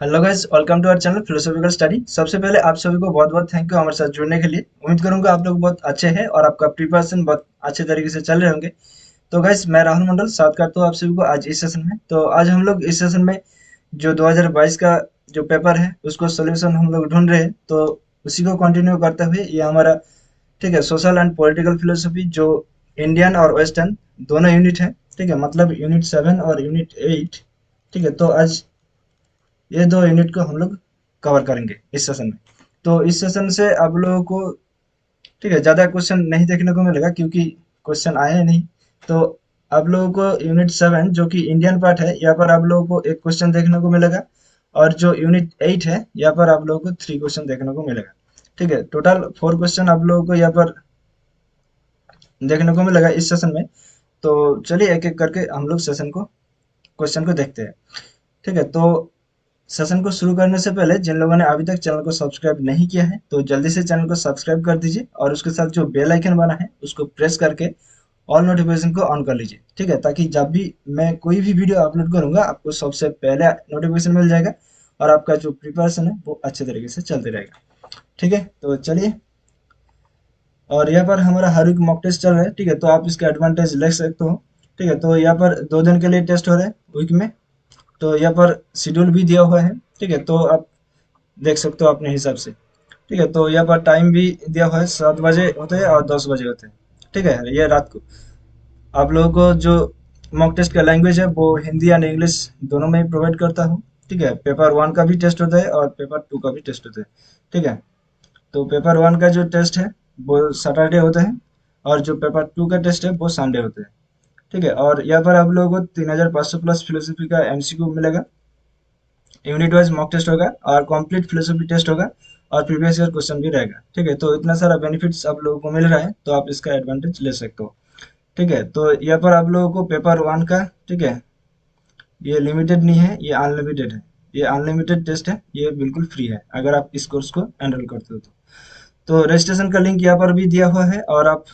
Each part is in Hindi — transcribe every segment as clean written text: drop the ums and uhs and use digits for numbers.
Hello guys, welcome to our channel philosophical study. सबसे पहले आप सभी को बहुत बहुत थैंक यू हमारे साथ जुड़ने के लिए। उम्मीद करूंगा आप लोग बहुत अच्छे हैं और आपका प्रिपरेशन बहुत अच्छे तरीके से चल रहे होंगे। तो गाइस, मैं राहुल मंडल साथ करता हूँ आप सभी को आज इस सेशन में। तो आज हम लोग इस सेशन में जो 2022 का जो पेपर है उसको सोल्यूशन हम लोग ढूंढ रहे हैं। तो उसी को कंटिन्यू करते हुए ये हमारा ठीक है सोशल एंड पॉलिटिकल फिलोसफी जो इंडियन और वेस्टर्न दोनों यूनिट है। ठीक है, मतलब यूनिट 7 और यूनिट 8। ठीक है, तो आज ये दो यूनिट को हम लोग कवर करेंगे इस सेशन में। तो इस सेशन से आप लोगों को ठीक है ज़्यादा क्वेश्चन नहीं देखने को मिलेगा क्योंकि क्वेश्चन आए हैं नहीं। तो आप लोगों को यूनिट 7 जो कि इंडियन पार्ट है, यहाँ पर आप लोगों को एक क्वेश्चन देखने को मिलेगा। और जो यूनिट 8 है यहाँ पर आप लोगों को 3 क्वेश्चन देखने को मिलेगा। ठीक है, टोटल 4 क्वेश्चन आप लोगों को यहाँ पर देखने को मिलेगा इस सेशन में। तो चलिए एक एक करके हम लोग सेशन को क्वेश्चन को देखते हैं। ठीक है, तो सेशन को शुरू करने से पहले जिन लोगों ने अभी तक चैनल को सब्सक्राइब नहीं किया है तो जल्दी से चैनल को सब्सक्राइब कर दीजिए और उसके साथ जो बेल आइकन बना है उसको प्रेस करके ऑल नोटिफिकेशन को ऑन कर लीजिए। ठीक है, ताकि जब भी मैं कोई भी वीडियो अपलोड करूंगा आपको सबसे पहले नोटिफिकेशन मिल जाएगा और आपका जो प्रिपरेशन है वो अच्छे तरीके से चलते रहेगा। ठीक है, तो चलिए। और यहाँ पर हमारा हर वीक मॉक टेस्ट चल रहा है। ठीक है, तो आप इसका एडवांटेज ले सकते हो। ठीक है, तो यहाँ पर 2 दिन के लिए टेस्ट हो रहा है वीक में। तो यहाँ पर शेड्यूल भी दिया हुआ है। ठीक है, तो आप देख सकते हो अपने हिसाब से। ठीक है, तो यहाँ पर टाइम भी दिया हुआ है, 7 बजे होते हैं और 10 बजे होते हैं। ठीक है, ये रात को आप लोगों को जो मॉक टेस्ट का लैंग्वेज है वो हिंदी एंड इंग्लिश दोनों में ही प्रोवाइड करता हूँ। ठीक है, पेपर 1 का भी टेस्ट होता है और पेपर 2 का भी टेस्ट होता है। ठीक है, तो पेपर 1 का जो टेस्ट है वो सैटरडे होता है और जो पेपर 2 का टेस्ट है वो संडे होता है। ठीक है, और यहाँ पर आप लोगों को 3500 प्लस फिलोसफी का एमसीक्यू मिलेगा। यूनिट वाइज मॉक टेस्ट होगा और कंप्लीट फिलोसफी टेस्ट होगा और प्रीवियस ईयर क्वेश्चन भी रहेगा। ठीक है, तो इतना सारा बेनिफिट्स आप लोगों को मिल रहा है तो आप इसका एडवांटेज ले सकते हो। ठीक है, तो यहाँ पर आप लोगों को पेपर 1 का ठीक है ये लिमिटेड नहीं है, ये अनलिमिटेड है। ये अनलिमिटेड टेस्ट है, ये बिल्कुल फ्री है अगर आप इस कोर्स को एनरोल करते हो तो रजिस्ट्रेशन का लिंक यहाँ पर भी दिया हुआ है और आप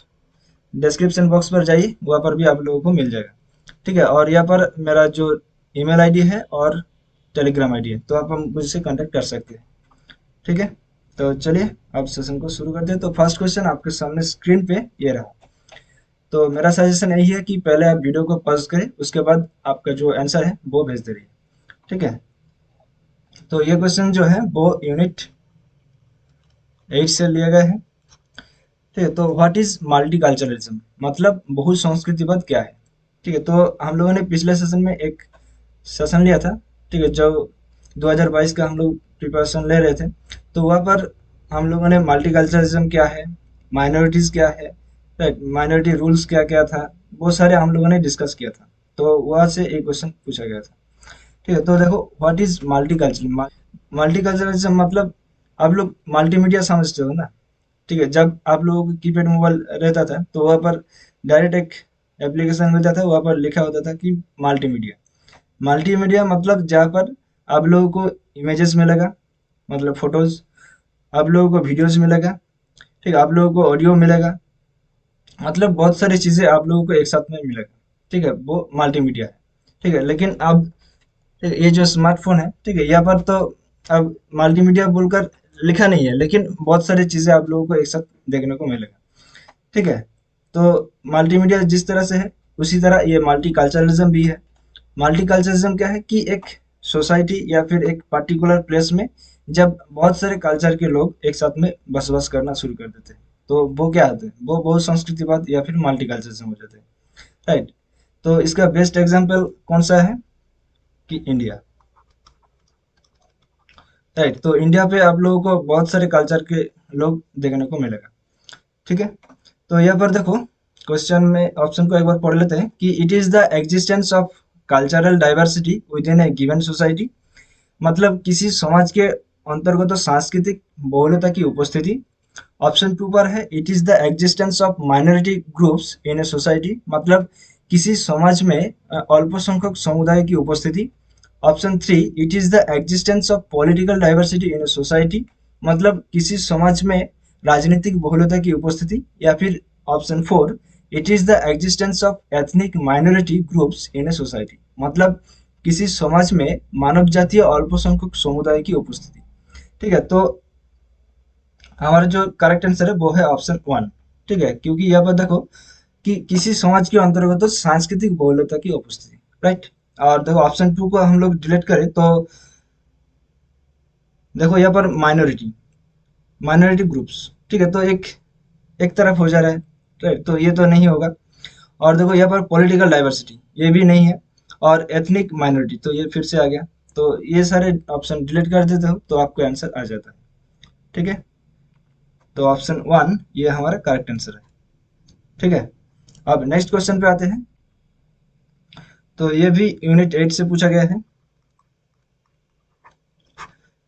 डिस्क्रिप्शन बॉक्स पर जाइए, वहाँ पर भी आप लोगों को मिल जाएगा। ठीक है, और यहाँ पर मेरा जो ईमेल आईडी है और टेलीग्राम आईडी है तो आप हम मुझसे कांटेक्ट कर सकते हैं। ठीक है, तो चलिए अब सेशन को शुरू करते हैं। तो फर्स्ट क्वेश्चन आपके सामने स्क्रीन पे ये रहा। तो मेरा सजेशन यही है कि पहले आप वीडियो को पॉज करें, उसके बाद आपका जो आंसर है वो भेज दे रही है। ठीक है, तो ये क्वेश्चन जो है वो यूनिट 8 से लिया गया है। ठीक है, तो व्हाट इज मल्टीकल्चरलिज्म, मतलब बहुसंस्कृतिवाद क्या है। ठीक है, तो हम लोगों ने पिछले सेशन में एक सेशन लिया था। ठीक है, जो 2022 का हम लोग प्रिपरेशन ले रहे थे। तो वहाँ पर हम लोगों ने मल्टीकल्चरलिज्म क्या है, माइनॉरिटीज़ क्या है, राइट, माइनॉरिटी रूल्स क्या क्या था, वो सारे हम लोगों ने डिस्कस किया था। तो वहाँ से एक क्वेश्चन पूछा गया था। ठीक है, तो देखो व्हाट इज मल्टीकल्चरल। मल्टीकल्चरलिज्म मतलब आप लोग मल्टीमीडिया समझते हो ना। ठीक है, जब आप लोगों को कीपैड मोबाइल रहता था तो वहाँ पर डायरेक्ट एक एप्लीकेशन मिलता था, वहाँ पर लिखा होता था कि मल्टीमीडिया। मल्टीमीडिया मतलब जहाँ पर आप लोगों को इमेजेस मिलेगा, मतलब फोटोज, आप लोगों को वीडियोस मिलेगा। ठीक है, आप लोगों को ऑडियो मिलेगा, मतलब बहुत सारी चीज़ें आप लोगों को एक साथ में मिलेगा। ठीक है, वो मल्टीमीडिया है। ठीक है, लेकिन अब ठीक है, ये जो स्मार्टफोन है, ठीक है, यहाँ पर तो अब मल्टीमीडिया बोलकर लिखा नहीं है, लेकिन बहुत सारी चीज़ें आप लोगों को एक साथ देखने को मिलेगा। ठीक है, तो मल्टीमीडिया जिस तरह से है उसी तरह ये मल्टीकल्चरलिज्म भी है। मल्टीकल्चरलिज्म क्या है कि एक सोसाइटी या फिर एक पर्टिकुलर प्लेस में जब बहुत सारे कल्चर के लोग एक साथ में बसवास करना शुरू कर देते हैं तो वो क्या होते हैं, वो बहुत संस्कृतिवाद या फिर मल्टीकल्चरलिज्म हो जाते हैं। राइट, तो इसका बेस्ट एग्जांपल कौन सा है कि इंडिया। राइट, तो इंडिया पे आप लोगों को बहुत सारे कल्चर के लोग देखने को मिलेगा। ठीक है, तो यहाँ पर देखो क्वेश्चन में ऑप्शन को एक बार पढ़ लेते हैं कि it is the existence of cultural diversity with in A given society, मतलब किसी समाज के अंतर्गत सांस्कृतिक बहुलता की उपस्थिति। ऑप्शन 2 पर है it is the existence of minority groups in a society, मतलब किसी समाज में अल्पसंख्यक समुदाय की उपस्थिति। Option 3 it is the existence of political diversity in a society, मतलब किसी समाज में राजनीतिक बहुलता की उपस्थिति। या फिर option 4 it is the existence of ethnic minority groups in a society, मतलब किसी समाज में मानव जातीय अल्पसंख्यक समुदाय की उपस्थिति। ठीक है, तो हमारा जो करेक्ट आंसर है वो है ऑप्शन वन। ठीक है, क्योंकि यहाँ पर देखो कि किसी समाज के अंतर्गत तो सांस्कृतिक बहुलता की उपस्थिति, राइट। और देखो ऑप्शन टू को हम लोग डिलीट करें तो देखो यहाँ पर माइनॉरिटी, माइनॉरिटी ग्रुप्स। ठीक है, तो एक एक तरफ हो जा रहा है, राइट, तो ये तो नहीं होगा। और देखो यहाँ पर पॉलिटिकल डाइवर्सिटी, ये भी नहीं है। और एथनिक माइनॉरिटी, तो ये फिर से आ गया। तो ये सारे ऑप्शन डिलीट कर देते हो तो आपको आंसर आ जाता है। ठीक है, तो ऑप्शन वन ये हमारा करेक्ट आंसर है। ठीक है, अब नेक्स्ट क्वेश्चन पे आते हैं। तो ये भी यूनिट 8 से पूछा गया है।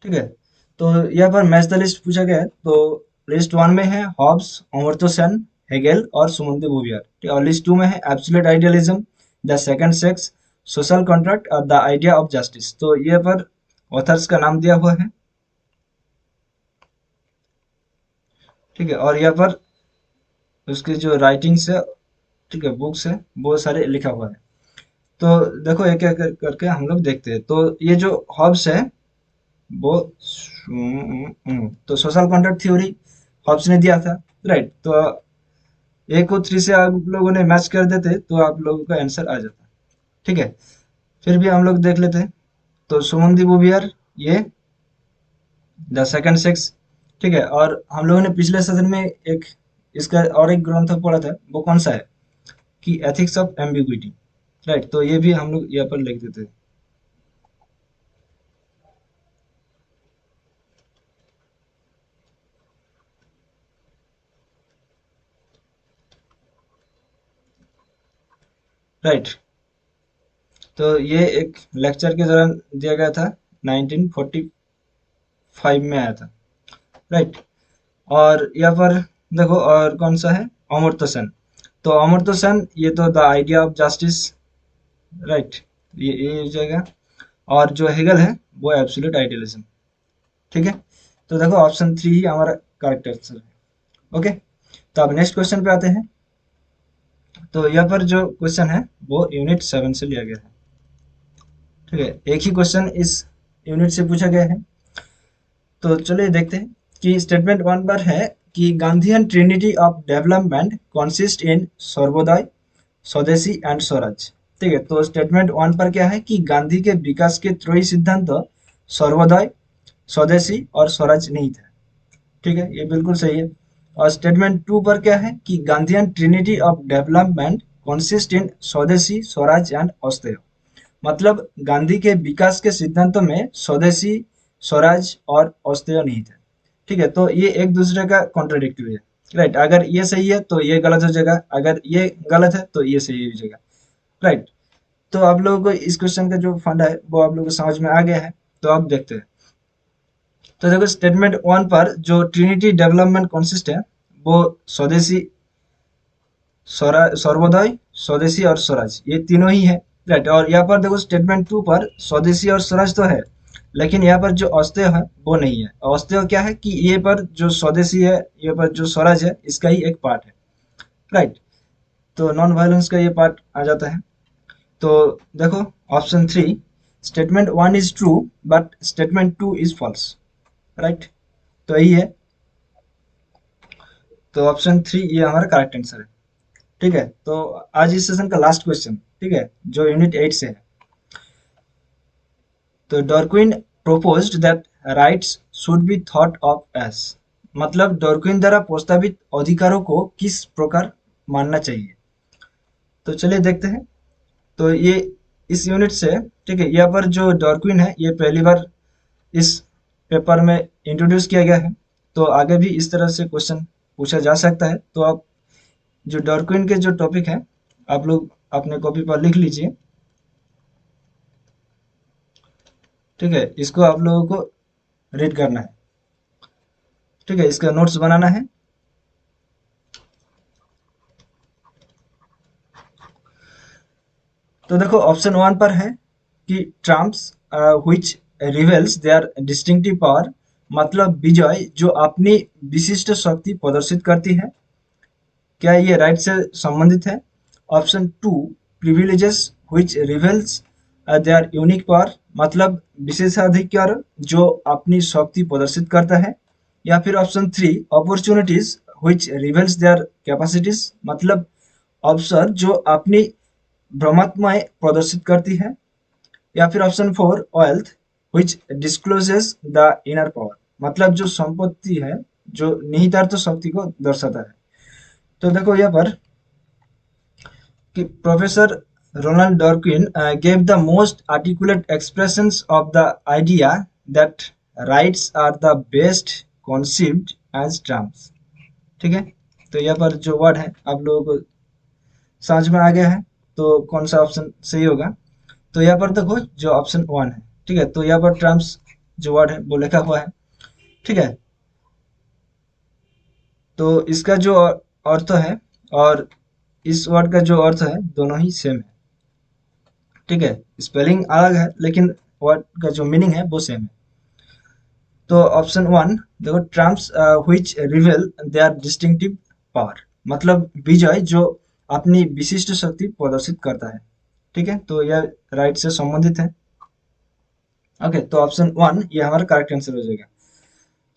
ठीक है, तो यहाँ पर मैच द लिस्ट पूछा गया है। तो लिस्ट वन में है हॉब्स, अमर्त्य सेन, हेगेल और सुमन देव भूवियार। ठीक है, और लिस्ट टू में है absolute idealism, the second sex, social contract और द आइडिया ऑफ जस्टिस। तो ये पर ऑथर्स का नाम दिया हुआ है। ठीक है, और यहाँ पर उसके जो राइटिंग्स है, ठीक है, बुक्स है, वो सारे लिखा हुआ है। तो देखो एक एक करके हम लोग देखते हैं। तो ये जो हॉब्स है वो तो सोशल कॉन्ट्रैक्ट थ्योरी हॉब्स ने दिया था, राइट। तो ए को थ्री से आप लोगों ने मैच कर देते तो आप लोगों का आंसर आ जाता। ठीक है, फिर भी हम लोग देख लेते हैं। तो सुमन दी बुबियर ये द सेकंड सेक्स। ठीक है, और हम लोगों ने पिछले सेशन में एक इसका और एक ग्रंथ पढ़ा था, वो कौन सा है कि एथिक्स ऑफ एम्बिग्विटी, राइट। तो ये भी हम लोग यहाँ पर लिख देते हैं। राइट, तो ये एक लेक्चर के दौरान दिया गया था, 1945 में आया था, राइट। और यहाँ पर देखो और कौन सा है, अमर्त्य सेन। तो अमर्त्य सेन ये तो the idea of justice, right, ये हो जाएगा। और जो हेगल है वो एब्सोल्यूट आइडियलिज्म। ठीक है, तो देखो ऑप्शन थ्री ही हमारा करेक्ट आंसर है। ओके, तो अब नेक्स्ट क्वेश्चन पे आते हैं। तो यहाँ पर जो क्वेश्चन है वो यूनिट 7 से लिया गया है। ठीक है, एक ही क्वेश्चन इस यूनिट से पूछा गया है। तो चलिए देखते हैं कि स्टेटमेंट वन पर है कि Gandhian Trinity of development consist in Sarvodaya, स्वदेशी एंड स्वराज। ठीक है, तो स्टेटमेंट वन पर क्या है कि गांधी के विकास के त्रयी सिद्धांत सर्वोदय, स्वदेशी और स्वराज नहीं थे। ठीक है, ये बिल्कुल सही है। और स्टेटमेंट टू पर क्या है कि Gandhian Trinity of development consist in स्वदेशी, स्वराज एंड अस्तेय। मतलब गांधी के विकास के सिद्धांतों में स्वदेशी, स्वराज और अस्तेय नहीं थे। ठीक है, तो ये एक दूसरे का कॉन्ट्राडिक्टिव है, राइट। अगर ये सही है तो ये गलत हो जाएगा, अगर ये गलत है तो ये सही हो जाएगा, राइट। तो आप लोगों को इस क्वेश्चन का जो फंडा है वो आप लोगों को समझ में आ गया है। तो आप देखते हैं। तो देखो स्टेटमेंट वन पर जो ट्रिनिटी डेवलपमेंट कंसिस्ट है वो स्वदेशी, सर्वोदय, स्वदेशी और स्वराज, ये तीनों ही है, राइट। और यहाँ पर देखो स्टेटमेंट टू पर स्वदेशी और स्वराज तो है, लेकिन यहाँ पर जो अस्तेय है वो नहीं है। अस्तेय क्या है कि ये पर जो स्वदेशी है, ये पर जो स्वराज है, इसका ही एक पार्ट है, राइट। तो नॉन वायलेंस का ये पार्ट आ जाता है। तो देखो option three, statement one is true but statement two is false, right. तो यही है। तो ऑप्शन थ्री ये हमारा करेक्ट आंसर है। ठीक है, तो आज इस सेशन का लास्ट क्वेश्चन, ठीक है, जो यूनिट 8 से है। तो Darwin proposed that rights should be thought of as. मतलब डार्विन द्वारा प्रस्तावित अधिकारों को किस प्रकार मानना चाहिए। तो चलिए देखते हैं। तो ये इस यूनिट से, ठीक है, यहाँ पर जो डार्विन है ये पहली बार इस पेपर में इंट्रोड्यूस किया गया है। तो आगे भी इस तरह से क्वेश्चन पूछा जा सकता है। तो आप जो डार्विन के जो टॉपिक है आप लोग अपने कॉपी पर लिख लीजिए। ठीक है, इसको आप लोगों को रीड करना है। ठीक है, इसका नोट्स बनाना है। तो देखो ऑप्शन वन पर है कि trumps which reveals their distinctive power. मतलब विजय जो अपनी विशिष्ट शक्ति प्रदर्शित करती है। क्या ये राइट से संबंधित है। Option two, privileges which reveals they are unique power, मतलब विशेषाधिकार जो अपनी शक्ति प्रदर्शित करता है। या फिर option 3 opportunities which reveals there capacities, मतलब अवसर जो अपनी भ्रमात्माएं प्रदर्शित करती है। या फिर option 4 wealth which discloses the inner power, मतलब जो संपत्ति है जो निहितार्थ शक्ति को दर्शाता है। तो देखो यहाँ पर कि professor Ronald Dworkin gave the most articulate expressions of the idea that rights are the best conceived as terms। ठीक है, तो यहाँ पर जो वर्ड है आप लोगों को समझ में आ गया है, तो कौन सा ऑप्शन सही होगा। तो यहाँ पर देखो जो ऑप्शन 1 है, ठीक है, तो यहाँ पर टर्म्स जो वर्ड है वो लिखा हुआ है, ठीक है। तो इसका जो अर्थ है और इस वर्ड का जो अर्थ है दोनों ही सेम है, ठीक है। स्पेलिंग अलग है लेकिन वर्ड का जो मीनिंग है वो सेम है। तो ऑप्शन 1 देखो, trumps which reveal their distinctive power, मतलब विजय जो अपनी विशिष्ट शक्ति प्रदर्शित करता है, ठीक है। तो यह राइट से संबंधित है। ओके, तो ऑप्शन 1 ये हमारा करेक्ट आंसर हो जाएगा।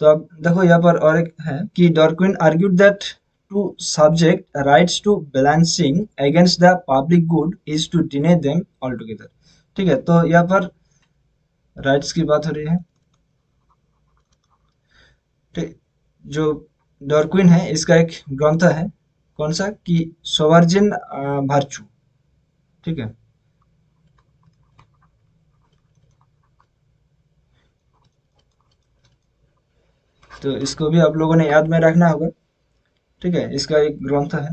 तो अब देखो यहाँ पर और एक है कि Dworkin argued that to subject rights to balancing against the public good is to deny them all together, ठीक है। तो यहाँ पर राइट्स की बात हो रही है, ठीक। जो डॉर्किन है इसका एक ग्रंथ है, कौन सा कि सोवर्जिन वर्च्यू, ठीक है। तो इसको भी आप लोगों ने याद में रखना होगा, ठीक है, इसका एक ग्रंथ है।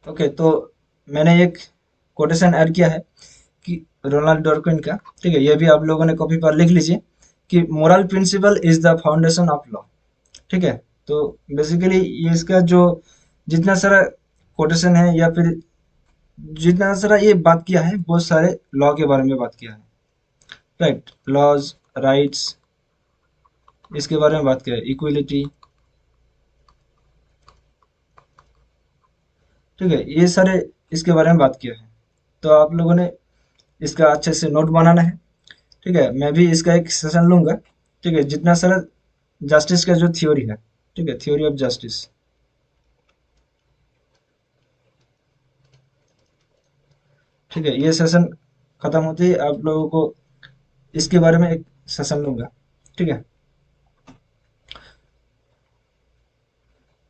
ओके, तो मैंने एक कोटेशन ऐड किया है कि रोनाल्ड डॉर्किन का, ठीक है, ये भी आप लोगों ने कॉपी पर लिख लीजिए कि moral principle is the foundation of law, ठीक है। तो बेसिकली ये इसका जो जितना सारा कोटेशन है या फिर जितना सारा ये बात किया है बहुत सारे लॉ के बारे में बात किया है, राइट, लॉज, राइट्स, इसके बारे में बात किया है, इक्वलिटी, ठीक है, ये सारे इसके बारे में बात किया है। तो आप लोगों ने इसका अच्छे से नोट बनाना है, ठीक है। मैं भी इसका एक सेशन लूंगा, ठीक है, जितना सारा जस्टिस का जो थ्योरी है, ठीक है, थ्योरी ऑफ जस्टिस, ठीक है, ये सेशन खत्म होते ही आप लोगों को इसके बारे में एक सेशन लूंगा, ठीक है।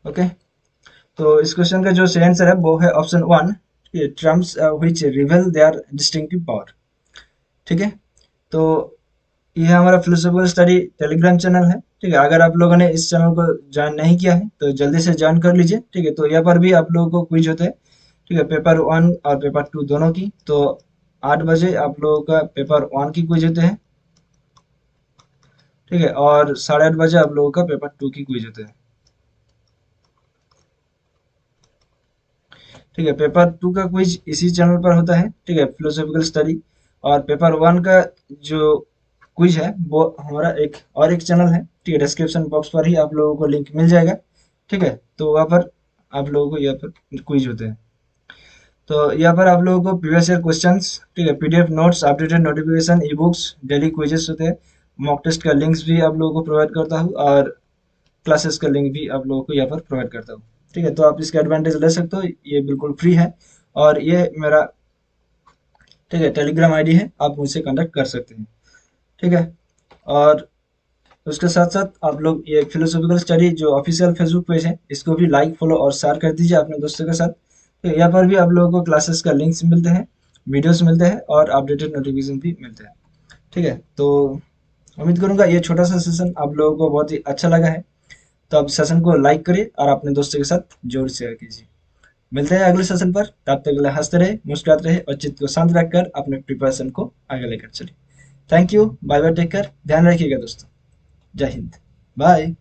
ओके, तो इस क्वेश्चन का जो सही आंसर है वो है option 1, terms which reveal their distinctive power, ठीक है। तो ये हमारा फिलोसॉफिकल स्टडी टेलीग्राम चैनल है, ठीक है। अगर आप लोगों ने इस चैनल को ज्वाइन नहीं किया है तो जल्दी से ज्वाइन कर लीजिए, ठीक है। तो यहाँ पर भी आप लोगों को क्विज होते हैं, ठीक है, पेपर 1 और पेपर 2 दोनों की। तो 8 बजे आप लोगों का पेपर 1 की क्विज होते हैं, ठीक है, और 8:30 बजे आप लोगों का पेपर 2 की क्विज होते हैं, ठीक है। पेपर 2 का क्विज इसी चैनल पर होता है, ठीक है, फिलोसॉफिकल स्टडी। और पेपर 1 का जो क्विज है वो हमारा एक चैनल है, ठीक है, डिस्क्रिप्शन बॉक्स पर ही आप लोगों को लिंक मिल जाएगा, ठीक है। तो वहाँ पर आप लोगों को यहाँ पर क्विज होते हैं। तो यहाँ पर आप लोगों को प्रीवियस ईयर क्वेश्चंस, ठीक है, PDF notes, updated notification, e books, daily quizzes होते हैं, मॉक टेस्ट का लिंक्स भी आप लोगों को प्रोवाइड करता हूँ और क्लासेस का लिंक भी आप लोगों को यहाँ पर प्रोवाइड करता हूँ, ठीक है। तो आप इसका एडवांटेज ले सकते हो, ये बिल्कुल फ्री है। और ये मेरा, ठीक है, टेलीग्राम आईडी है, आप मुझसे कांटेक्ट कर सकते हैं, ठीक है। और उसके साथ साथ आप लोग ये फिलोसॉफिकल स्टडी जो ऑफिशियल फेसबुक पेज है इसको भी लाइक, फॉलो और शेयर कर दीजिए अपने दोस्तों के साथ। तो यहाँ पर भी आप लोगों को क्लासेस का लिंक्स मिलते हैं, वीडियोस मिलते हैं और अपडेटेड नोटिफिकेशन भी मिलते हैं, ठीक है। तो उम्मीद करूंगा ये छोटा सा सेशन आप लोगों को बहुत ही अच्छा लगा है। तो आप सेशन को लाइक करिए और अपने दोस्तों के साथ जरूर शेयर कीजिए। मिलते हैं अगले सेशन पर, तब तक के लिए हंसते रहे, मुस्कुराते रहे और चित्त को शांत रखकर अपने प्रिपरेशन को आगे लेकर चलिए। Thank you, bye bye, take care, ध्यान रखिएगा दोस्तों। जय हिंद, बाय।